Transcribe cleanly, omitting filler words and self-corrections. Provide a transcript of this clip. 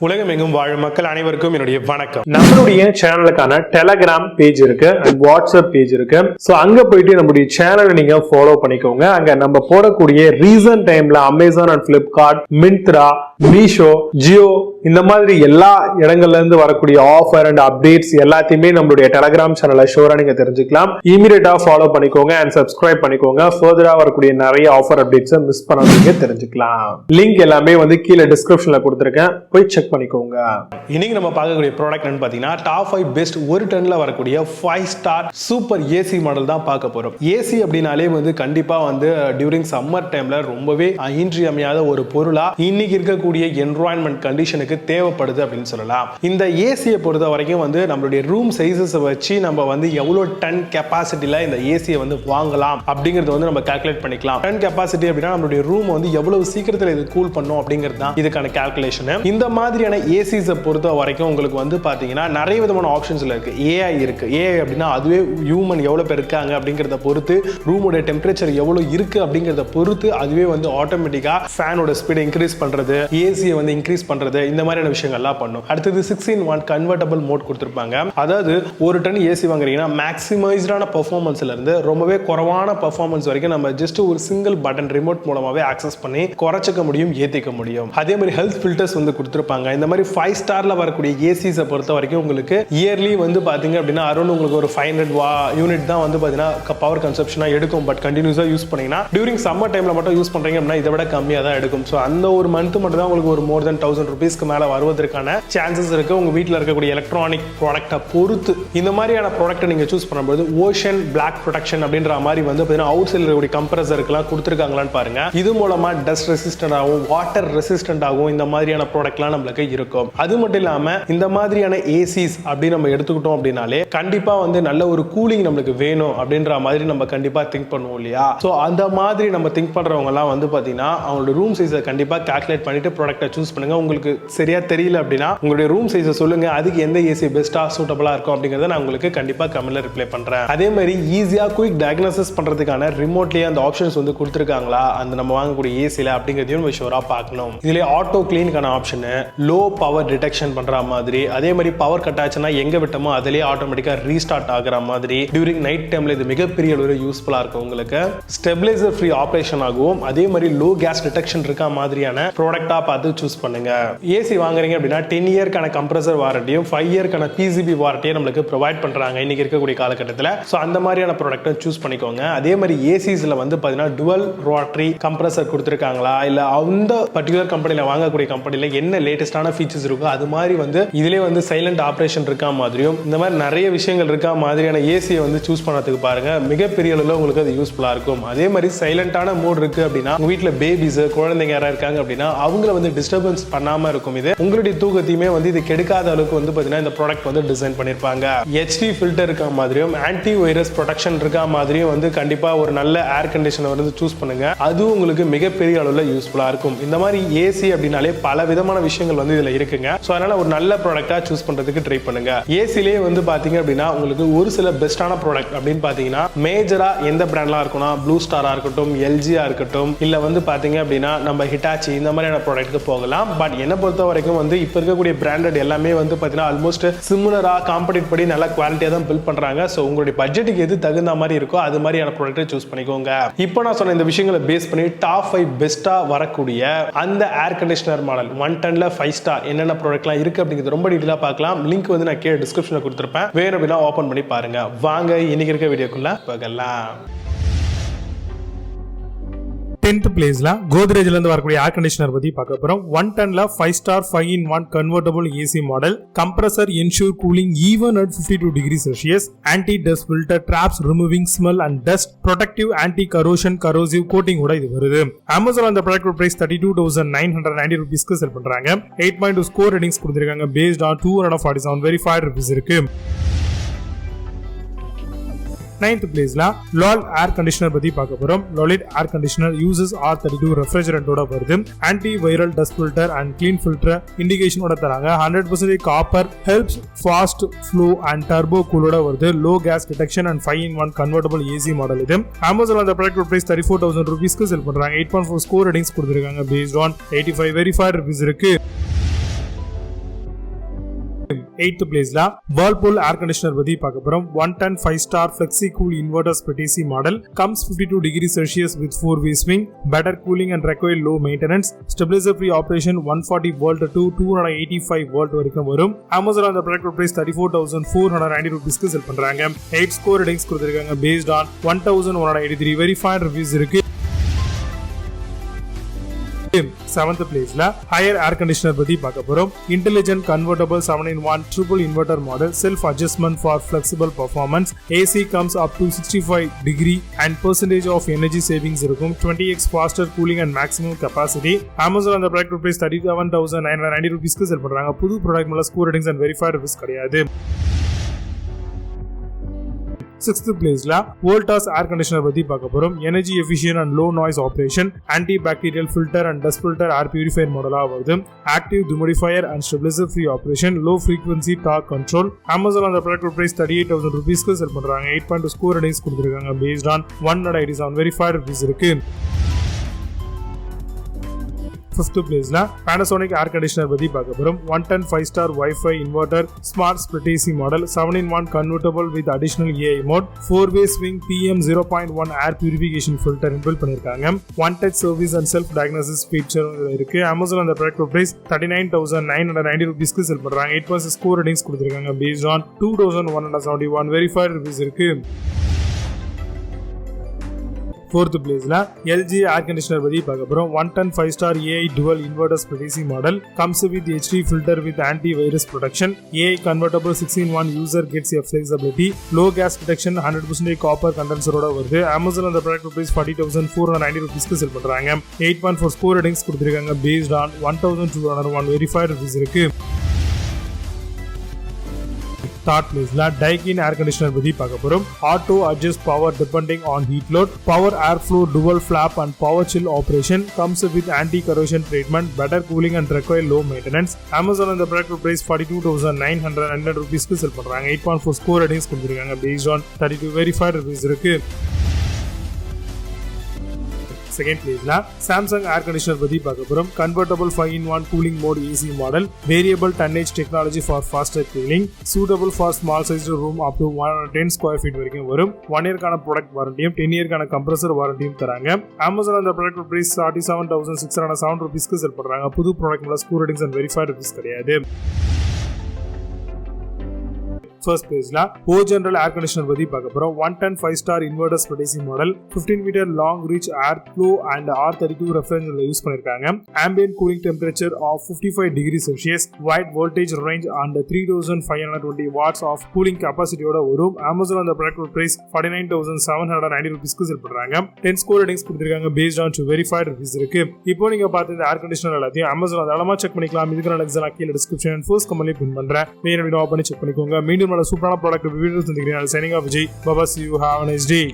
உலகமெங்கும் வாழும் மக்கள் அனைவருக்கும் என்னுடைய வணக்கம். நம்மளுடைய சேனலுக்கான டெலகிராம் பேஜ் இருக்கு அண்ட் வாட்ஸ்அப் பேஜ் இருக்கு. சோ அங்க போயிட்டு நம்மளுடைய சேனலை நீங்க ஃபாலோ பண்ணிக்கோங்க. அங்க நம்ம போடக்கூடிய ரீசன்ட் டைம்ல Amazon and Flipkart, Myntra, Meesho, Jio இந்த மாதிரி எல்லா இடங்கள்ல இருந்து வரக்கூடிய ஆஃபர் அண்ட் அப்டேட்ஸ் எல்லாத்தையுமே நம்மளுடைய டெலகிராம் சேனல்ல ஷோரா நீங்க தெரிஞ்சுக்கலாம். இமீடியட்டா ஃபாலோ பண்ணிக்கோங்க அண்ட் சப்ஸ்கிரைப் பண்ணிக்கோங்க. ஃபர்தரா வரக்கூடிய நிறைய ஆஃபர் அப்டேட்ஸ் மிஸ் பண்ணாதீங்க, தெரிஞ்சுக்கலாம். லிங்க் எல்லாமே கீழே டிஸ்கிரிப்ஷன்ல கொடுத்திருக்கேன், போய் செக் பண்ணிக்கோங்க. இன்னைக்கு நம்ம பார்க்கக்கூடிய ப்ராடக்ட் என்னன்னு பாத்தீங்கன்னா டாப் 5 பெஸ்ட் ஒரு டன்ல வரக்கூடிய 5 ஸ்டார் சூப்பர் ஏசி மாடல் தான் பார்க்க போறோம். ஏசி அப்படினாலே கண்டிப்பா டியூரிங் சம்மர் டைம்ல ரொம்பவே இன்றியமையாத ஒரு பொருளா இன்னைக்கு இருக்கக்கூடிய என்விரான்மெண்ட் கண்டிஷனுக்கு தேவைப்படுது அப்படின்னு சொல்லலாம். இந்த ஏசியை பொறுத்த வரைக்கும் நம்மளுடைய ரூம் சைஸஸ் வச்சு நம்ம எவ்வளவு டன் கெபாசிட்டில இந்த ஏசியை வாங்கலாம் அப்படிங்கறது நம்ம கால்குலேட் பண்ணிக்கலாம். டன் கெபாசிட்டி அப்படின்னா நம்மளுடைய ரூம் எவ்வளவு சீக்கிரத்தில் இது கூல் பண்ணும் அப்படிங்கிறது தான் இதுக்கான கால்குலேஷன். இந்த மாதிரியான ஏசிஸ் பொறுத்த வரைக்கும் உங்களுக்கு பாத்தீங்கன்னா நிறைய விதமான ஆப்ஷன்ஸ்ல இருக்கு. ஏஐ இருக்கு. ஏஐ அப்படின்னா அதுவே ஹியூமன் எவ்வளவு பேர் இருக்காங்க அப்படிங்கறத பொறுத்து, ரூமோட டெம்பரேச்சர் எவ்வளவு இருக்கு அப்படிங்கறத பொறுத்து அதுவே ஆட்டோமேட்டிக்கா ஃபேனோட ஸ்பீட் இன்க்ரீஸ் பண்றது, ஏசியை இன்க்ரீஸ் பண்றது, இந்த மாதிரியான விஷயங்கள்லாம் பண்ணும். அடுத்தது 6-in-1 கன்வெர்டபிள் மோட் கொடுத்திருப்பாங்க. அதாவது ஒரு டன் ஏசி வாங்குறீங்கன்னா மேக்ஸிமைஸ்டான பெர்ஃபார்மன்ஸ்ல இருந்து ரொம்பவே குறைவான பெர்ஃபார்மன்ஸ் வரைக்கும் நம்ம ஜஸ்ட் ஒரு சிங்கிள் பட்டன் ரிமோட் மூலமாவே ஆக்சஸ் பண்ணி குறைச்சிக்க முடியும், ஏத்திக்க முடியும். அதே மாதிரி ஹெல்த் ஃபில்டர்ஸ் கொடுத்திருப்பாங்க. இந்த மாதிரி 5 ஸ்டார்ல வரக்கூடிய ஏசிஸ் பொறுத்த வரைக்கும் உங்களுக்கு இயர்லி பாத்தீங்க அப்படின்னா அரௌண்ட் உங்களுக்கு ஒரு 500 யூனிட் தான் பாத்தீங்கன்னா பவர் கன்சப்ஷனா எடுக்கும். பட் கண்டினியூஸா யூஸ் பண்ணீங்கன்னா டியூரிங் சம்மர் டைம்ல மட்டும் யூஸ் பண்றீங்க அப்படின்னா இதை விட கம்மியா தான் எடுக்கும். சோ அந்த ஒரு மந்த் மட்டும் தான் உங்களுக்கு ஒரு மோர் தென் 1000 ரூபீஸ்க்கு மேல வருவதற்கான சான்சஸ் இருக்கு. உங்க வீட்டில் இருக்கக்கூடிய எலக்ட்ரானிக் ப்ராடக்ட்டை பொறுத்து இந்த மாதிரியான ப்ராடக்ட்டை நீங்க சூஸ் பண்ணும்போது ஓஷன் பிளாக் ப்ரொடெக்ஷன் அப்படின்ற மாதிரி பாத்தீங்கன்னா அவுட் சைடுல இருக்கக்கூடிய கம்ப்ரஸருக்குலாம் கொடுத்துருக்காங்களான்னு பாருங்க. இது மூலமா டஸ்ட் ரெசிஸ்டன்ட் ஆகும், வாட்டர் ரெசிஸ்டன்ட் ஆகும். இந்த மாதிரியான ப்ராடக்ட்லாம் நம்மளுக்கு இருக்கும். அது மட்டும் இல்லாம இந்த மாதிரியான ஏசிஸ் அப்படி நம்ம எடுத்துக்கிட்டோம் அப்படின்னாலே கண்டிப்பா நல்ல ஒரு கூலிங் நம்மளுக்கு வேணும் அப்படின்ற மாதிரி நம்ம கண்டிப்பா திங்க் பண்ணுவோம் இல்லையா? சோ அந்த மாதிரி நம்ம திங்க் பண்றவங்க எல்லாம் பாத்தீங்கன்னா அவங்களோட ரூம் சைஸை கண்டிப்பா கால்குலேட் பண்ணிட்டு ப்ராடக்ட்டை சூஸ் பண்ணுங்க. உங்களுக்கு சரியா தெரியல அப்படின்னா உங்களுடைய ரூம் சைஸை சொல்லுங்க, அதுக்கு எந்த ஏசி பெஸ்டா சூட்டபிளா இருக்கும் அப்படிங்கறத நான் உங்களுக்கு கண்டிப்பா கமெண்ட்ல ரிப்ளை பண்றேன். அதே மாதிரி ஈஸியா குயிக் டயக்னோசிஸ் பண்றதுக்கான ரிமோட்லயே அந்த ஆப்ஷன்ஸ் கொடுத்திருக்காங்களா அந்த நம்ம வாங்கக்கூடிய ஏசில அப்படிங்கறதையும் ஷூரா பார்க்கணும். இதுல ஆட்டோ கிளீனுக்கான ஆப்ஷன், லோ பவர் டிடெக்ஷன் பண்ற மாதிரி, அதே மாதிரி பவர் கட் ஆச்சுன்னா எங்க விட்டமோ அதிலேயே ஆட்டோமேட்டிக்கா ரீஸ்டார்ட் ஆகுற மாதிரி டியூரிங் நைட் டைம்ல இது மிகப்பெரிய ஒரு யூஸ்ஃபுல்லா இருக்கும். உங்களுக்கு ஸ்டெபிலைசர் ஃப்ரீ ஆபரேஷன் ஆகும். அதே மாதிரி லோ கேஸ் டிடெக்ஷன் இருக்க மாதிரியான ப்ராடக்ட்டா பார்த்து சூஸ் பண்ணுங்க. ஏசி வாங்குறீங்க அப்படின்னா 10 இயர்க்கான கம்ப்ரஸர் வாரண்டியும் 5 இயர்க்கான பிசிபி வாரண்டியும் நம்மளுக்கு ப்ரொவைட் பண்றாங்க இன்னைக்கு இருக்கக்கூடிய காலகட்டத்தில். சோ அந்த மாதிரியான ப்ராடக்ட்டை சூஸ் பண்ணிக்கோங்க. அதே மாதிரி ஏசிஸ்ல பாத்தீங்கன்னா டுவல் ரோட்டரி கம்ப்ரஸர் கொடுத்திருக்காங்களா இல்ல அந்த பர்டிகுலர் கம்பெனில வாங்கக்கூடிய கம்பெனில என்ன லேட்டஸ்டான ஃபீச்சர்ஸ் இருக்கோ அது மாதிரி இதிலே சைலண்ட் ஆபரேஷன் இருக்கா மாதிரியும் இந்த மாதிரி நிறைய விஷயங்கள் இருக்கா மாதிரியான ஏசியை சூஸ் பண்ணதுக்கு பாருங்க. மிகப்பெரிய அளவில் உங்களுக்கு அது யூஸ்ஃபுல்லா இருக்கும். அதே மாதிரி சைலண்டான மோட் இருக்கு அப்படின்னா உங்க வீட்டில் பேபிஸ் குழந்தைங்க யாரா இருக்காங்க அப்படின்னா அவங்கள டிஸ்டர்பன்ஸ் பண்ணாம இருக்கும். இது உங்களுடைய தூக்கத்தையுமே இது கெடுக்காத அளவுக்கு பாத்தீங்கன்னா இந்த ப்ராடக்ட் டிசைன் பண்ணிருப்பாங்க. HD ஃபில்டர் இருக்கா மாதிரியும் ஆன்டி வைரஸ் ப்ரொடெக்ஷன் இருக்கா மாதிரியும் கண்டிப்பா ஒரு நல்ல ஏர் கண்டிஷனர் சூஸ் பண்ணுங்க. அது உங்களுக்கு மிகப்பெரிய அளவில் யூஸ்ஃபுல்லா இருக்கும். இந்த மாதிரி ஏசி அப்படின்னாலே பல விதமான விஷயங்கள் இதுல இருக்குங்க. சோ அதனால ஒரு நல்ல ப்ராடக்ட்டா சூஸ் பண்றதுக்கு ட்ரை பண்ணுங்க. ஏசிலே பாத்தீங்க அப்படின்னா உங்களுக்கு ஒரு சில பெஸ்டான ப்ராடக்ட் அப்படின்னு பாத்தீங்கன்னா மேஜரா எந்த பிராண்ட்லாம் இருக்கும்னா ப்ளூ ஸ்டாரா இருக்கட்டும், எல்ஜியா இருக்கட்டும், இல்ல பாத்தீங்க அப்படின்னா நம்ம ஹிட்டாச்சி இந்த மாதிரியான ப்ராடக்ட்க்கு போகலாம். பட் என்ன பொறுத்த வரைக்கும் இப்ப இருக்கக்கூடிய பிராண்டட் எல்லாமே பாத்தீங்கன்னா ஆல்மோஸ்ட் சிமிலரா காம்படிட் படி நல்ல குவாலிட்டியா தான் பில்ட் பண்றாங்க. சோ உங்களுடைய பட்ஜெட்டுக்கு எது தகுந்த மாதிரி இருக்கோ அது மாதிரியான ப்ராடக்ட்டை சூஸ் பண்ணிக்கோங்க. இப்போ நான் சொன்ன இந்த விஷயங்களை பேஸ் பண்ணி டாப் 5 பெஸ்டா வரக்கூடிய அந்த ஏர் கண்டிஷனர் மாடல் 1 டன்ல 5 ஸ்டார் என்னென்ன ப்ராடக்ட்லாம் இருக்கு அப்படிங்கிறது ரொம்ப டீடைலா பார்க்கலாம். லிங்க் நான் கீழே டிஸ்கிரிப்ஷன்ல கொடுத்திருப்பேன். வேற அப்படின்னா ஓபன் பண்ணி பாருங்க. வாங்க இன்னைக்கு இருக்க வீடியோக்குள்ள போகலாம். 10th பிளேஸ்ல கோத்ரேஜ்ல இருந்து வரக்கூடிய ஏர் கண்டிஷனர் பத்தி பார்க்க போறோம். 1 டன்ல 5 star 5-in-1 convertible AC model. Compressor ensure cooling even at 52 degrees Celsius. Anti dust filter, traps removing smell and dust, protective anti corrosion corrosive coating ஓட இது வருது. Amazon அந்த ப்ராடக்ட் பிரைஸ் 32,990 ரூபீஸ்க்கு செல் பண்றாங்க. 8.2 score ratings கொடுத்திருக்காங்க. based on 247 verified reviews இருக்கு. 9th பிளேஸ்ல LOL air conditioner பத்தி பார்க்க போறோம். LOLIT air conditioner uses R32 ரெஃப்ரிஜரண்டோட வருது. Anti viral dust filter and clean filter இண்டிகேஷனோட தராங்க. 100% copper, helps fast flow and turbo கூலோட வருது. Low gas detection and 5-in-1 convertible AC model இது. Amazon அந்த ப்ராடக்ட் பிரைஸ் 34,000 ரூபீஸ்க்கு செல் பண்றாங்க. 8.4 ஸ்கோர் ரேட்டிங்ஸ் கொடுத்திருக்காங்க. based on 85 verified reviews இருக்கு. 8th பிளேஸ்ல Whirlpool ஏர் கண்டிஷனர் பத்தி பார்க்க போறோம். 1 ton 5 star flexi cool inverter split AC model comes 52 degrees Celsius with 4-way swing, better cooling and require low maintenance, stabilizer free operation 140 volt to 285 volt வரைக்கும் வரும். Amazon அந்த product price 34,490 rupeesக்கு sell பண்றாங்க. 8 score ratings கொடுத்திருக்காங்க based on 1183 verified reviews இருக்கு. 7th பிளேஸ்ல higher air conditioner பத்தி பார்க்க போறோம். Intelligent convertible 7-in-1 triple inverter model, self adjustment for flexible performance, AC comes up to 65 degree and percentage of energy savings இருக்கும். 20x faster cooling and maximum capacity. Amazon அந்த product price 37,990 rupeesக்கு sell பண்றாங்க. புது product மேல score ratings and verified reviews கிடையாது. 6th பிளேஸ்ல Voltas air conditioner பத்தி பார்க்க போறோம். Energy efficient and low noise operation, anti bacterial filter and dust filter air purifier மாடலா வருது. Active dehumidifier and stabiliser free operation, low frequency torque control. Amazon அந்த product price 38,000 rupeesக்கு sell பண்றாங்க. 8.2 score ratings கொடுத்திருக்காங்க based on 187 verified reviews இருக்கு. 5th பிளேஸ்ல panasonic air conditioner பத்தி பார்க்க போறோம். 1 ton 5 star Wi-Fi inverter smart split AC model, 7-in-1 convertible with additional AI mode, 4-way swing PM 0.1 air purification filter inbuilt பண்ணிருக்காங்க. One touch service and self diagnosis feature இருக்கு. Amazon அந்த product price 39,990 rupeesக்கு sell பண்றாங்க. 8.6 score ratings கொடுத்திருக்காங்க based on 2,171 verified reviews இருக்கு. 4th பிளேஸ்ல LG air conditioner பத்தி பார்க்க போறோம். 1 ton 5 star AI dual inverter split AC model comes with HD filter with anti-virus protection, AI convertible 6-in-1 user gets a flexibility, low gas detection, 100% copper condenser ஓட வருது. Amazon அந்த product price 40,490 rupeesக்கு sell பண்றாங்க. 8.4 score ratings கொடுத்திருக்காங்க based on 1,201 verified reviews இருக்கு. 3rd பிளேஸ்ல daikin air conditioner பத்தி பார்க்க போறோம். Auto adjust power depending on heat load, power airflow dual flap and power chill operation, comes with anti corrosion treatment, better cooling and require low maintenance. Amazon அந்த product price 42,900 rupeesக்கு sell பண்றாங்க. 8.4 score ratings கொடுத்திருக்காங்க based on 32 verified reviews இருக்கு. 2nd பிளேஸ்ல Samsung air conditioner பத்தி பார்க்க போறோம். Convertible 5-in-1 cooling mode AC model, variable tonnage technology for faster cooling, suitable for small sized room up to 110 square feet வரைக்கும் வரும். 1 இயர்க்கான product வாரண்டியும் 10 இயர்க்கான compressor வாரண்டியும் தராங்க. Amazon அந்த product price 47,607 rupeesக்கு sell பண்றாங்க. புது ப்ராடக்ட் மேல score ratings and verified reviews கிடையாது. 1st பிளேஸ்ல O General air conditioner பத்தி பார்க்க போறோம். 1 ton 5 star inverter split AC model, 15 meter long reach air flow and R32 ரெஃபரன்ஸ்ல யூஸ் பண்ணிருக்காங்க. Ambient cooling temperature of 55 degrees Celsius, wide voltage range and 3,520 watts of cooling capacity ஓட வரும். Amazon அந்த product price 49,790 rupeesக்கு sell பண்றாங்க. 10 score ratings கொடுத்திருக்காங்க based on verified reviews இருக்கு. இப்போ நீங்க பார்த்த இந்த ஏர் கண்டிஷனர் எல்லாத்தையும் Amazon தாராளமா செக் பண்ணிக்கலாம். இதுக்கான லிங்க்ஸ் எல்லாம் கீழ டிஸ்கிரிப்ஷன் and first கமெண்ட்ல பின் பண்றேன். வேற வீடியோ பண்ணி செக் பண்ணிக்கோங்க. மீண்டும் சூப்பரான ப்ராடக்ட் வீடியோஸ் சந்திக்கிறேன். Signing off Vijay. Bye bye, see you, have a nice day.